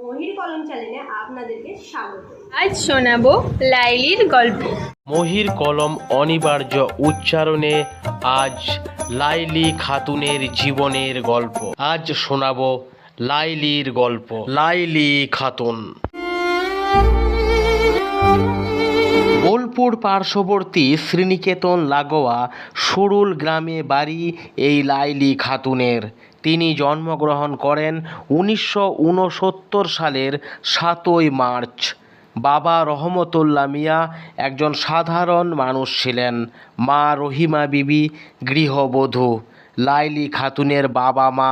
মহির কলম চ্যানেলে আপনাদেরকে স্বাগত। আজ শোনাবো লাইলির গল্প। মহির কলম অনিবার্য উচ্চারণে আজ লাইলি খাতুনের জীবনের গল্প। আজ শোনাবো লাইলির গল্প। লাইলি খাতুন। বোলপুর পার্শ্ববর্তী শ্রীনিকেতন লাগোয়া সুরুল গ্রামে বাড়ি এই লাইলি খাতুনের। তিনি জন্মগ্রহণ করেন 1969 সালের 7ই মার্চ। বাবা রহমতুল্লাহ মিয়া একজন সাধারণ মানুষ ছিলেন। মা রহিমা বিবি গৃহবধূ। লাইলি খাতুনের বাবা মা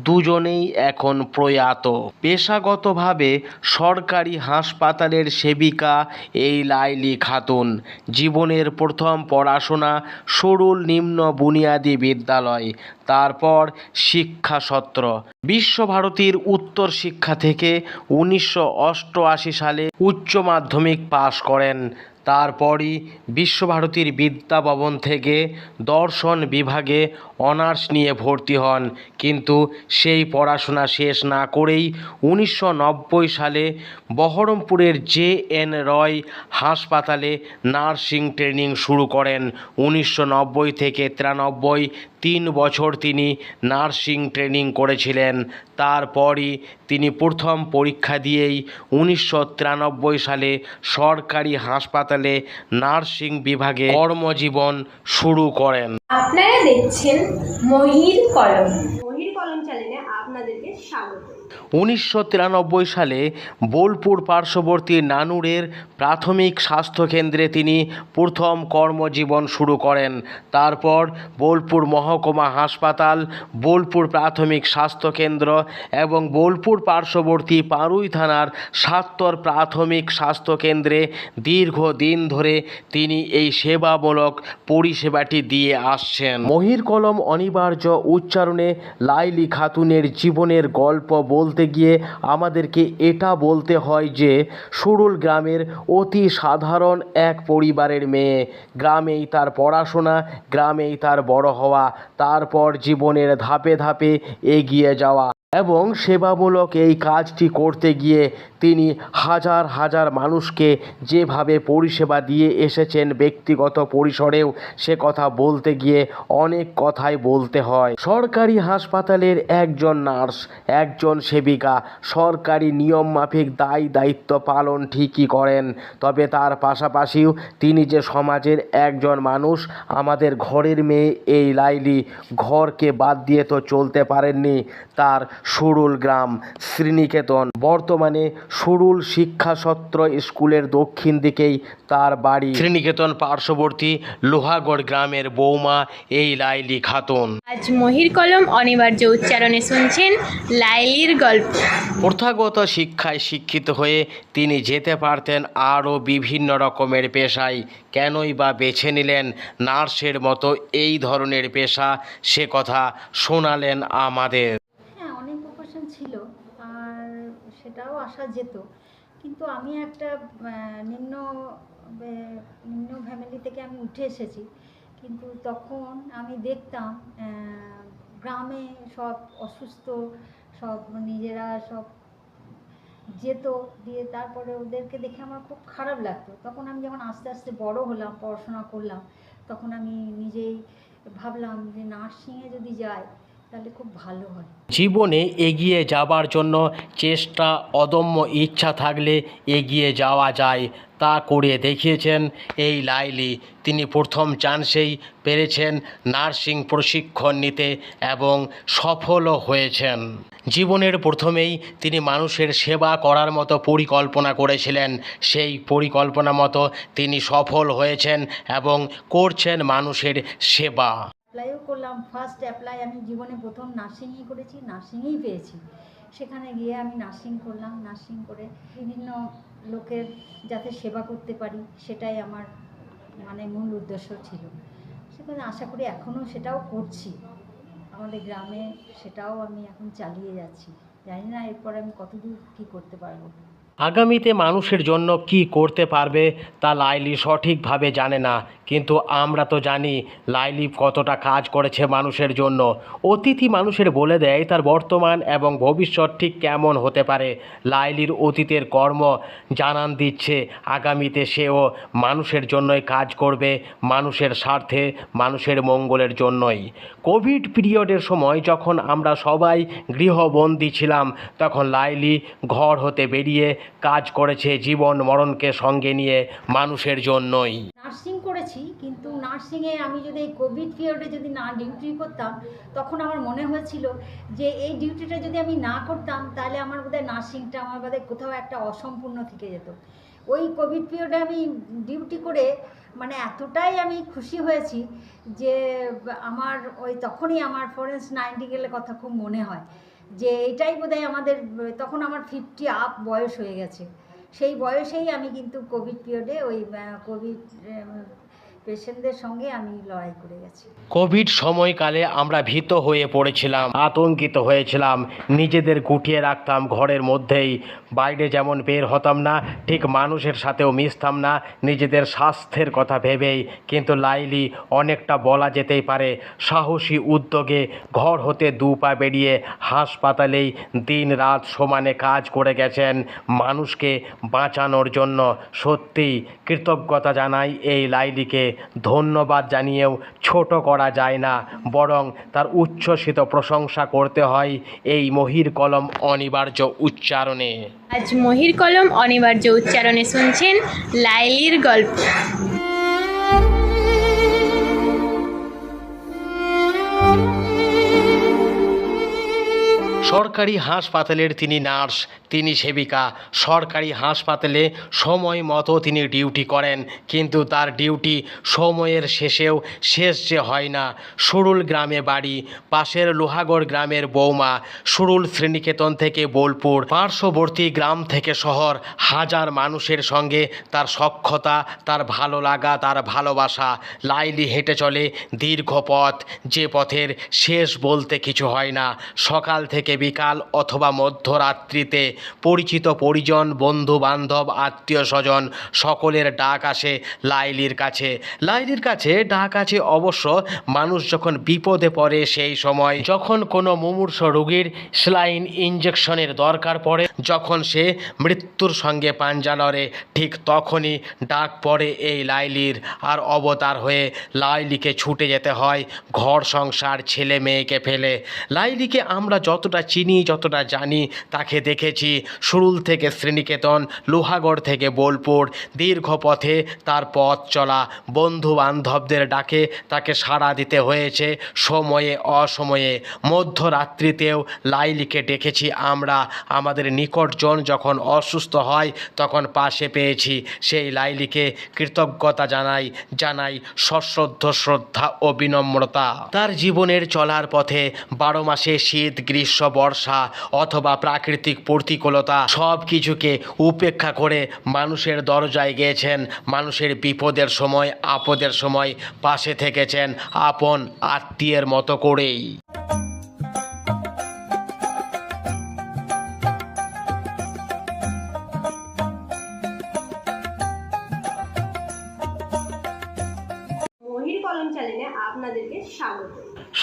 দুজনেই এখন প্রয়াত। পেশাগতভাবে সরকারি হাসপাতালের সেবিকা এই লাইলি খাতুন। জীবনের প্রথম পড়াশোনা সুরুল নিম্ন বুনিয়াদী বিদ্যালয়, তারপর শিক্ষাসত্র। বিশ্বভারতীর উত্তর শিক্ষা থেকে 1988 সালে উচ্চ মাধ্যমিক পাশ করেন। তারপরই বিশ্বভারতীর বিদ্যাভবন থেকে দর্শন বিভাগে অনার্স নিয়ে ভর্তি হন, কিন্তু সেই পড়াশোনা শেষ না করেই 1990 সালে বহরমপুরের JN রয় হাসপাতালে নার্সিং ট্রেনিং শুরু করেন। 1990 থেকে 93 3 বছর তিনি নার্সিং ট্রেনিং করেছিলেন। তারপরই তিনি প্রথম পরীক্ষা দিয়েই 1993 সালে সরকারি হাসপাতালে নার্সিং বিভাগে কর্মজীবন শুরু করেন। আপনারা দেখছেন মহির কলম। মহির কলম চ্যানেলে আপনাদেরকে স্বাগত। 1993 সালে বোলপুর পার্শ্ববর্তী নানুরের প্রাথমিক স্বাস্থ্যকেন্দ্রে তিনি প্রথম কর্মজীবন শুরু করেন। তারপর বোলপুর মহকুমা হাসপাতাল, বোলপুর প্রাথমিক স্বাস্থ্যকেন্দ্র এবং বোলপুর পার্শ্ববর্তী পারুই থানার সাত্তর প্রাথমিক স্বাস্থ্যকেন্দ্রে দীর্ঘদিন ধরে তিনি এই সেবামূলক পরিষেবাটি দিয়ে আসছেন। মহির কলম অনিবার্য উচ্চারণে লাইলি খাতুনের জীবনের গল্প বলতে গিয়ে আমাদেরকে এটা বলতে হয় যে সুরুল গ্রামের অতি সাধারণ এক পরিবারের মেয়ে। গ্রামেই তার পড়াশোনা, গ্রামেই তার বড় হওয়া, তারপর জীবনের ধাপে ধাপে এগিয়ে যাওয়া এবং সেবামূলক এই কাজটি করতে গিয়ে তিনি হাজার হাজার মানুষকে যেভাবে পরিষেবা দিয়ে এসেছেন ব্যক্তিগত পরিসরেও, সে কথা বলতে গিয়ে অনেক কথাই বলতে হয়। সরকারি হাসপাতালের একজন নার্স, একজন সেবিকা সরকারি নিয়ম মাফিক দায়িত্ব পালন ঠিকই করেন, তবে তার পাশাপাশিও তিনি যে সমাজের একজন মানুষ। আমাদের ঘরের মেয়ে এই লাইলি ঘরকে বাদ দিয়ে তো চলতে পারেননি। তার সুরুল গ্রাম শ্রীনিকেতন, বর্তমানে সুরুল শিক্ষাসত্র স্কুলের দক্ষিণ দিকেই তার বাড়ি। শ্রীনিকেতন পার্শ্ববর্তী লোহাগড় গ্রামের বৌমা এই লাইলি খাতুন। আজ মহির কলম অনিবার্য উচ্চারণে শুনছেন লাইলির গল্প। প্রথাগত শিক্ষায় শিক্ষিত হয়ে তিনি যেতে পারতেন আরও বিভিন্ন রকমের পেশায়। কেনই বা বেছে নিলেন নার্সের মতো এই ধরনের পেশা, সে কথা শোনালেন আমাদের। হ্যাঁ, অনেক প্রফেশন ছিল আর সেটাও আসা যেত, কিন্তু আমি একটা নিম্ন নিম্ন ফ্যামিলি থেকে আমি উঠে এসেছি। কিন্তু তখন আমি দেখতাম গ্রামে সব অসুস্থ, সব নিজেরা সব যেত দিয়ে, তারপরে ওদেরকে দেখে আমার খুব খারাপ লাগতো। তখন আমি যখন আস্তে আস্তে বড় হলাম, পড়াশোনা করলাম, তখন আমি নিজেই ভাবলাম যে নার্সিংয়ে যদি যাই তাহলে খুব ভালো হয়। জীবনে এগিয়ে যাবার জন্য চেষ্টা, অদম্য ইচ্ছা থাকলে এগিয়ে যাওয়া যায়, তা করে দেখিয়েছেন এই লাইলি। তিনি প্রথম চান্সেই পেরেছেন নার্সিং প্রশিক্ষণ নিতে এবং সফলও হয়েছেন। জীবনের প্রথমেই তিনি মানুষের সেবা করার মতো পরিকল্পনা করেছিলেন। সেই পরিকল্পনা মতো তিনি সফল হয়েছেন এবং করছেন মানুষের সেবা। অ্যাপ্লাইও করলাম, ফার্স্ট অ্যাপ্লাই আমি জীবনে প্রথম নার্সিংই করেছি, নার্সিংয়েই পেয়েছি। সেখানে গিয়ে আমি নার্সিং করলাম, নার্সিং করে বিভিন্ন লোকের যাতে সেবা করতে পারি সেটাই আমার মূল উদ্দেশ্য ছিল। সেখানে আশা করি এখনও সেটাও করছি আমাদের গ্রামে, সেটাও আমি এখন চালিয়ে যাচ্ছি। জানি না এরপর আমি কতদূর কী করতে পারবো। আগামীতে মানুষের জন্য কি করতে পারবে তা লাইলি সঠিকভাবে জানে না, কিন্তু আমরা তো জানি লাইলি কতটা কাজ করেছে মানুষের জন্য। অতীতই মানুষের বলে দেয় তার বর্তমান এবং ভবিষ্যৎ ঠিক কেমন হতে পারে। লাইলির অতীতের কর্ম জানান দিচ্ছে আগামীতে সেও মানুষের জন্যই কাজ করবে, মানুষের স্বার্থে, মানুষের মঙ্গলের জন্যই। কোভিড পিরিয়ডের সময় যখন আমরা সবাই গৃহবন্দী ছিলাম, তখন লাইলি ঘর হতে বেরিয়ে কাজ করেছে জীবন মরণকে সঙ্গে নিয়ে মানুষের জন্যই। নার্সিং করেছি, কিন্তু নার্সিংয়ে আমি যদি এই কোভিড পিরিয়ডে যদি না ডিউটি করতাম, তখন আমার মনে হয়েছিল যে এই ডিউটিটা যদি আমি না করতাম তাহলে আমার বোধহয় নার্সিংটা আমার বোধহয় কোথাও একটা অসম্পূর্ণ থেকে যেত। ওই কোভিড পিরিয়ডে আমি ডিউটি করে মানে এতটাই আমি খুশি হয়েছি যে আমার ওই তখনই আমার ফরেন্স নাইটিঙ্গেলের কথা খুব মনে হয় যে এটাই বোধহয় আমাদের, তখন আমার 50 আপ বয়স হয়ে গেছে। সেই বয়সেই আমি কিন্তু কোভিড পিরিয়ডে ওই কোভিড পেশেন্টদের সঙ্গে আমি লড়াই করে গেছি। কোভিড সময়কালে আমরা ভীত হয়ে পড়েছিলাম, আতঙ্কিত হয়েছিলাম, নিজেদের গুটিয়ে রাখতাম ঘরের মধ্যেই, বাইরে যেমন বের হতাম না, ঠিক মানুষের সাথেও মিশতাম না, নিজেদের স্বাস্থ্যের কথা ভেবেই। কিন্তু লাইলি অনেকটা বলা যেতেই পারে সাহসী উদ্যোগে ঘর হতে 2 পা বেরিয়ে হাসপাতালেই দিন রাত সমানে কাজ করে গেছেন মানুষকে বাঁচানোর জন্য। সত্যিই কৃতজ্ঞতা জানাই এই লাইলিকে, ধন্যবাদ জানিয়েও ছোট করা যায় না, বরং তার উচ্ছ্বসিত প্রশংসা করতে হয় এই মহির কলম অনিবার্য উচ্চারণে। আজ মহির কলম অনিবার্য উচ্চারণে শুনছেন লাইলির গল্প। সরকারি হাসপাতালের তিনি নার্স, তিনি সেবিকা। সরকারি হাসপাতালে সময় মতো তিনি ডিউটি করেন, কিন্তু তার ডিউটি সময়ের শেষেও শেষ যে হয় না। সুরুল গ্রামে বাড়ি, পাশের লোহাগড় গ্রামের বৌমা। সুরুল শ্রীনিকেতন থেকে বোলপুর, পার্শ্ববর্তী গ্রাম থেকে শহর, হাজার মানুষের সঙ্গে তার সখ্যতা, তার ভালো লাগা, তার ভালোবাসা। লাইলি হেঁটে চলে দীর্ঘ পথ, যে পথের শেষ বলতে কিছু হয় না। সকাল থেকে বিকাল অথবা মধ্যরাত্রিতে পরিচিত পরিজন, বন্ধু বান্ধব, আত্মীয় স্বজন সকলের ডাক আসে লাইলির কাছে। লাইলির কাছে ডাক আছে অবশ্য মানুষ যখন বিপদে পড়ে, সেই সময় যখন কোনো মুমূর্ষ রোগীর স্যালাইন ইঞ্জেকশনের দরকার পড়ে, যখন সে মৃত্যুর সঙ্গে পাঞ্জা লড়ে, ঠিক তখনই ডাক পড়ে এই লাইলির। আর অবতার হয়ে লাইলিকে ছুটে যেতে হয় ঘর সংসার ছেলে মেয়েকে ফেলে। লাইলিকে আমরা যতটা চিনি, যতটা জানি, তাকে দেখেছি সুরুল থেকে শ্রীনিকেতন, লোহাগড় থেকে বোলপুর, দীর্ঘ পথে তার পথ চলা। বন্ধু বান্ধবদের ডাকে তাকে সাড়া দিতে হয়েছে সময়ে অসময়ে। মধ্যরাত্রিতেও লাইলিকে ডেকেছি আমরা, আমাদের নিকটজন যখন অসুস্থ হয় তখন পাশে পেয়েছি। সেই লাইলিকে কৃতজ্ঞতা জানাই সশ্রদ্ধ শ্রদ্ধা ও বিনম্রতা। তার জীবনের চলার পথে 12 মাসে শীত, গ্রীষ্ম, বর্ষা অথবা প্রাকৃতিক প্রতিকূলতা সব কিছুকে উপেক্ষা করে মানুষের দরজায় গিয়েছেন, মানুষের বিপদের সময়, আপদের সময় পাশে থেকেছেন আপন আত্মীয়ের মতো করেই। মহির কলম চ্যানেলে আপনাদেরকে স্বাগত।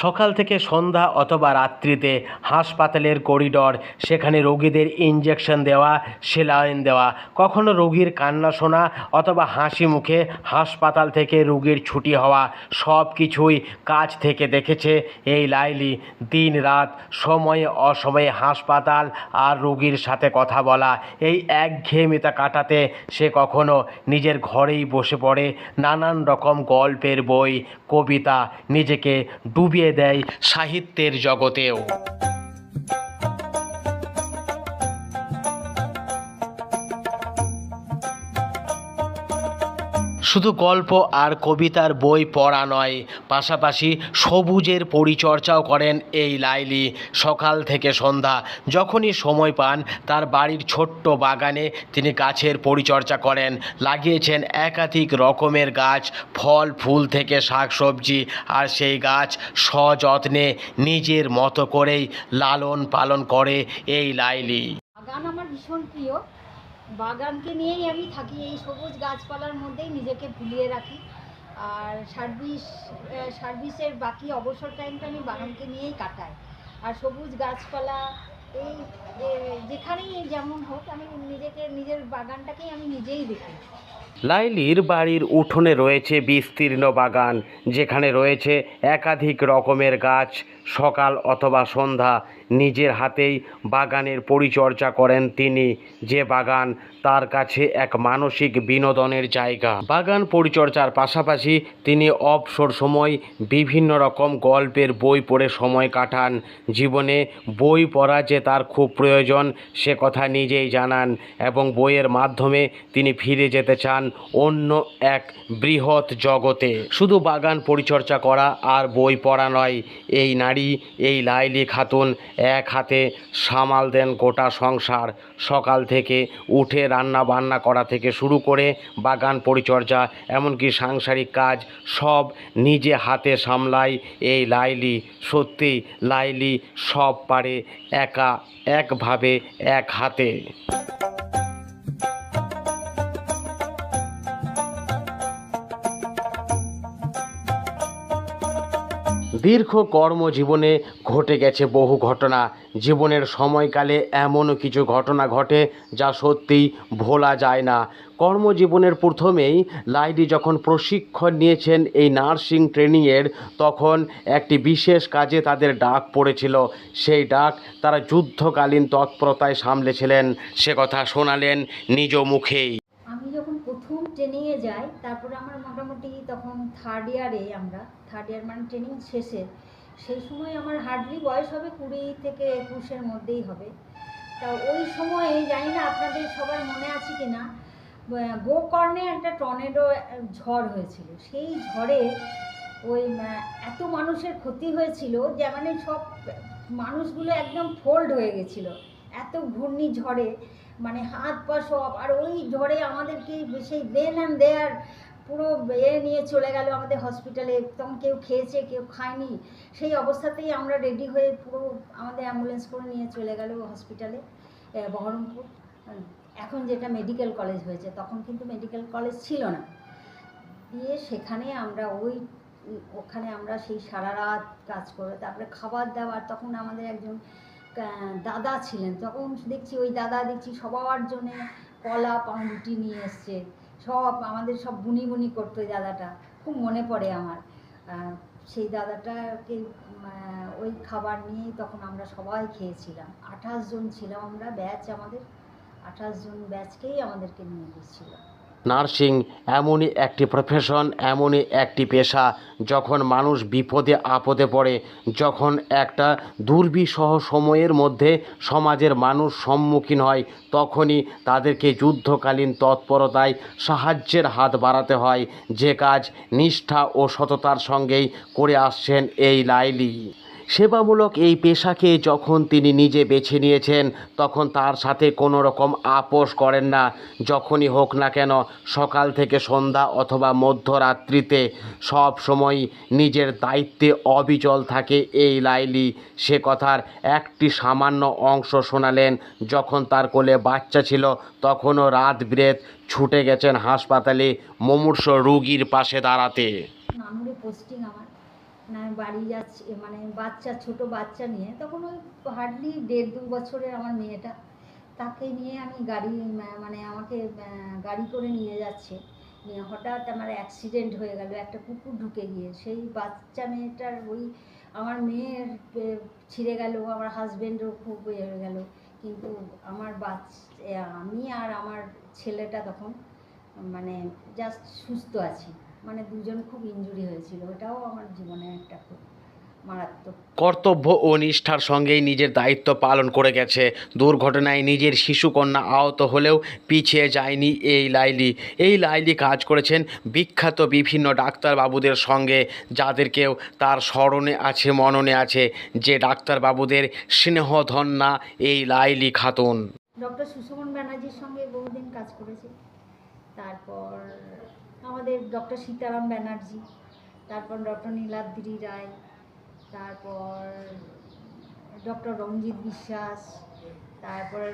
সকাল থেকে সন্ধ্যা অথবা রাত্রিতে হাসপাতালের করিডর, সেখানে রোগীদের ইঞ্জেকশন দেওয়া, সেলাইন দেওয়া, কখনো রোগীর কান্না শোনা অথবা হাসি মুখে হাসপাতাল থেকে রোগীর ছুটি হওয়া, সব কিছুই কাছ থেকে দেখেছে এই লাইলি। দিন রাত, সময়ে অসময়ে হাসপাতাল আর রোগীর সাথে কথা বলা, এই একঘেয়েমিতা কাটাতে সে কখনো নিজের ঘরেই বসে পড়ে নানান রকম গল্পের বই, কবিতা, নিজেকে ডুবিয়ে দেয় সাহিত্যের জগতেও। শুধু গল্প আর কবিতার বই পড়া নয়, পাশাপাশি সবুজের পরিচর্যাও করেন এই লাইলি। সকাল থেকে সন্ধ্যা যখনই সময় পান তার বাড়ির ছোট্ট বাগানে তিনি গাছের পরিচর্যা করেন। লাগিয়েছেন একাধিক রকমের গাছ, ফল ফুল থেকে শাকসবজি, আর সেই গাছ সযত্নে নিজের মতো করেই লালন পালন করে এই লাইলি। বাগান আমার ভীষণ প্রিয়, বাগানকে নিয়েই আমি থাকি, এই সবুজ গাছপালার মধ্যেই নিজেকে ভুলিয়ে রাখি। আর সার্ভিসের বাকি অবসর টাইমটা আমি বাগানকে নিয়েই কাটাই। আর সবুজ গাছপালা এই যেখানেই যেমন হোক, আমি নিজের বাগানটাকেই আমি নিজেই দেখি। লাইলির বাড়ির উঠোনে রয়েছে বিস্তীর্ণ বাগান, যেখানে রয়েছে একাধিক রকমের গাছ। সকাল অথবা সন্ধ্যা নিজের হাতেই বাগানের পরিচর্যা করেন তিনি, যে বাগান তার কাছে এক মানসিক বিনোদনের জায়গা। বাগান পরিচর্যার পাশাপাশি তিনি অবসর সময় বিভিন্ন রকম গল্পের বই পড়ে সময় কাটান। জীবনে বই পড়া যে তার খুব প্রয়োজন সে কথা নিজেই জানান, এবং বইয়ের মাধ্যমে তিনি ফিরে যেতে চান অন্য এক বৃহৎ জগতে। শুধু বাগান পরিচর্যা করা আর বই পড়া নয়, এই নারী, এই লাইলি খাতুন এক হাতে সামাল দেন গোটা সংসার। সকাল থেকে উঠে রান্না বান্না করা থেকে শুরু করে বাগান পরিচর্যা, এমনকি সাংসারিক কাজ সব নিজে হাতে সামলায় এই লাইলি। সত্যি লাইলি সব পারে একা, একভাবে, এক হাতে। দীর্ঘ কর্মজীবনে ঘটে গেছে বহু ঘটনা। জীবনের সময়কালে এমনও কিছু ঘটনা ঘটে যা সত্যিই ভোলা যায় না। কর্মজীবনের প্রথমেই লাইলি যখন প্রশিক্ষণ নিয়েছেন এই নার্সিং ট্রেনিংয়ের, তখন একটি বিশেষ কাজে তাদের ডাক পড়েছিল। সেই ডাক তারা যুদ্ধকালীন তৎপরতায় সামলেছিলেন, সে কথা শোনালেন নিজ মুখেই। আমি যখন প্রথম ট্রেনিংয়ে যাই, তারপরে আমার মোটামুটি তখন থার্ড ইয়ার মানে ট্রেনিং শেষে, সেই সময় আমার হার্ডলি বয়স হবে 20 থেকে 21-এর মধ্যেই হবে। তা ওই সময়ে জানি না আপনাদের সবার মনে আছে কি না, গোকর্ণে একটা টর্নেডো ঝড় হয়েছিল। সেই ঝড়ে ওই এত মানুষের ক্ষতি হয়েছিল যে মানে সব মানুষগুলো একদম ফোল্ড হয়ে গেছিলো এত ঘূর্ণিঝড়ে, মানে হাত পা সব। আর ওই ঝড়ে আমাদেরকে সেই দেন অ্যান্ড দেয়ার পুরো নিয়ে চলে গেল আমাদের হসপিটালে। তখন কেউ খেয়েছে, কেউ খায়নি। সেই অবস্থাতেই আমরা রেডি হয়ে পুরো আমাদের অ্যাম্বুলেন্স করে নিয়ে চলে গেল হসপিটালে, বহরমপুর, এখন যেটা মেডিকেল কলেজ হয়েছে। তখন কিন্তু মেডিকেল কলেজ ছিল না। দিয়ে সেখানে ওখানে আমরা সেই সারা রাত কাজ করে, তারপরে খাবার দাবার। তখন আমাদের একজন দাদা ছিলেন, তখন দেখছি ওই দাদা সবার জন্য কলা পাউরুটি নিয়ে এসছে। সব আমাদের সব বুনি বুনি করতো ওই দাদাটা, খুব মনে পড়ে আমার। সেই দাদাটাকে ওই খাবার নিয়েই তখন আমরা সবাই খেয়েছিলাম। 28 জন ছিলাম আমরা, ব্যাচ আমাদের 28 জন ব্যাচকেই আমাদেরকে নিয়ে গেছিল। নার্সিং এমনই একটি প্রফেশন, এমনই একটি পেশা, যখন মানুষ বিপদে আপদে পড়ে, যখন একটা দুর্বিষহ সময়ের মধ্যে সমাজের মানুষ সম্মুখীন হয়, তখনই তাদেরকে যুদ্ধকালীন তৎপরতায় সাহায্যের হাত বাড়াতে হয়, যে কাজ নিষ্ঠা ও সততার সঙ্গেই করে আসছেন এই লাইলি। সেবামূলক এই পেশাকে যখন তিনি নিজে বেছে নিয়েছেন, তখন তার সাথে কোনো রকম আপোষ করেন না। যখনই হোক না কেন, সকাল থেকে সন্ধ্যা অথবা মধ্যরাত্রিতে, সব সময় নিজের দায়িত্বে অবিচল থাকে এই লাইলি। সে কথার একটি সামান্য অংশ শোনালেন, যখন তার কোলে বাচ্চা ছিল তখনও রাত বিরেত ছুটে গেছেন হাসপাতালে মুমূর্ষ রোগীর পাশে দাঁড়াতে। নানুরে পোস্টিং আমার, আমি বাড়ি যাচ্ছি মানে ছোট বাচ্চা নিয়ে। তখন ওই হার্ডলি 1.5-2 বছরের আমার মেয়েটা, তাকে নিয়ে আমি মানে আমাকে গাড়ি করে নিয়ে যাচ্ছে। নিয়ে হঠাৎ আমার অ্যাক্সিডেন্ট হয়ে গেল, একটা কুকুর ঢুকে গিয়ে সেই বাচ্চা মেয়েটার আমার মেয়ের ছিঁড়ে গেল, আমার হাজব্যান্ডও খুব হয়ে গেল। কিন্তু আমি আর আমার ছেলেটা তখন মানে জাস্ট সুস্থ আছি। মানে দুজন খুব ইনজুরি হয়েছিল, ওটাও আমার জীবনে একটা খুব মারাত্মক। কর্তব্য ও নিষ্ঠার সঙ্গেই নিজের দায়িত্ব পালন করে গেছে। দুর্ঘটনায় নিজের শিশুকন্যা আহত হলেও পিছিয়ে যায়নি এই লাইলি। এই লাইলি কাজ করেছেন বিখ্যাত বিভিন্ন ডাক্তারবাবুদের সঙ্গে, যাদেরকেও তার স্মরণে আছে, মননে আছে, যে ডাক্তারবাবুদের স্নেহধন্যা এই লাইলি খাতুন। ডক্টর সুশমন ব্যানার্জির সঙ্গে বহুদিন কাজ করেছি। তারপর আমাদের ডক্টর সীতারাম ব্যানার্জি, তারপর ডক্টর নীলাদ্রি রায়, তারপর ডক্টর রঞ্জিত বিশ্বাস, তারপর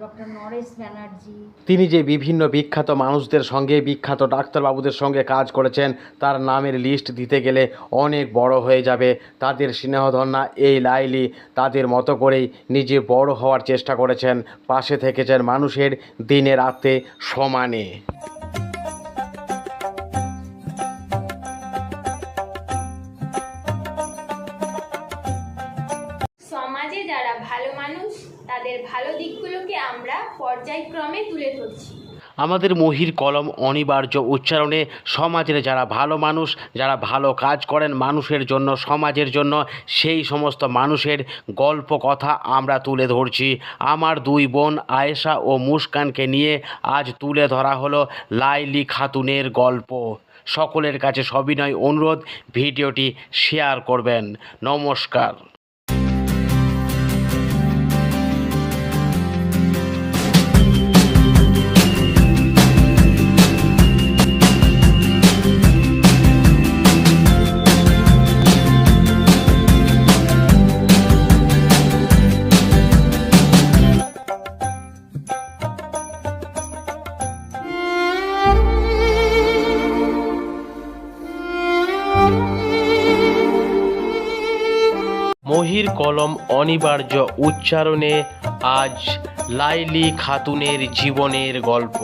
ডক্টর নরেশ ব্যানার্জি। তিনি যে বিভিন্ন বিখ্যাত মানুষদের সঙ্গে, বিখ্যাত ডাক্তারবাবুদের সঙ্গে কাজ করেছেন, তার নামের লিস্ট দিতে গেলে অনেক বড় হয়ে যাবে। তাদের স্নেহধন্যা এই লাইলি তাদের মতো করেই নিজে বড় হওয়ার চেষ্টা করেছেন, পাশে থেকেছেন মানুষের দিনে রাতে সমানে। সমাজে যারা ভালো মানুষ তাদের ভালো দিকগুলোকে আমরা পর্যায়ক্রমে তুলে ধরছি। আমাদের মহির কলম অনিবার্য উচ্চারণে সমাজের যারা ভালো মানুষ, যারা ভালো কাজ করেন মানুষের জন্য, সমাজের জন্য, সেই সমস্ত মানুষের গল্প কথা আমরা তুলে ধরছি। আমার দুই বোন আয়েশা ও মুস্কানকে নিয়ে আজ তুলে ধরা হলো লাইলি খাতুনের গল্প। সকলের কাছে সবিনয় অনুরোধ, ভিডিওটি শেয়ার করবেন। নমস্কার। মহির কলম অনিবার্য উচ্চারণে আজ লাইলি খাতুনের জীবনের গল্প।